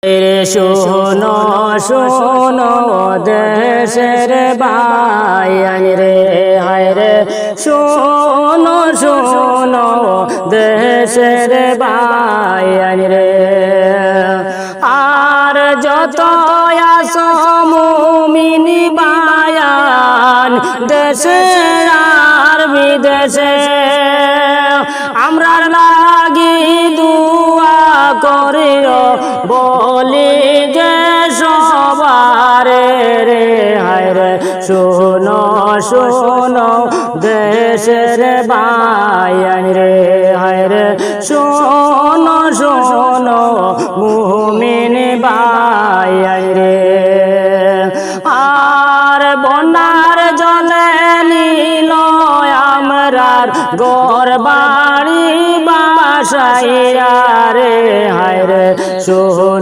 শোনো শোনো দেশের ভাই রে, হায় রে শোনো শোনো দেশের ভাই রে। আর যত আসো মুমিন বায়ান দেশে আর বিদেশে, আমরা লাগি দুয়া করিও বলি যে সবারে রে, হায় রে শোনো শোনো দেশের ভাই রে, হায় রে শোনো শোনো মুমিন ভাই রে। আর বন্যার জলে নিল আমরার ঘর বাড়ি বাসাইয়া রে, হায় রে শোনো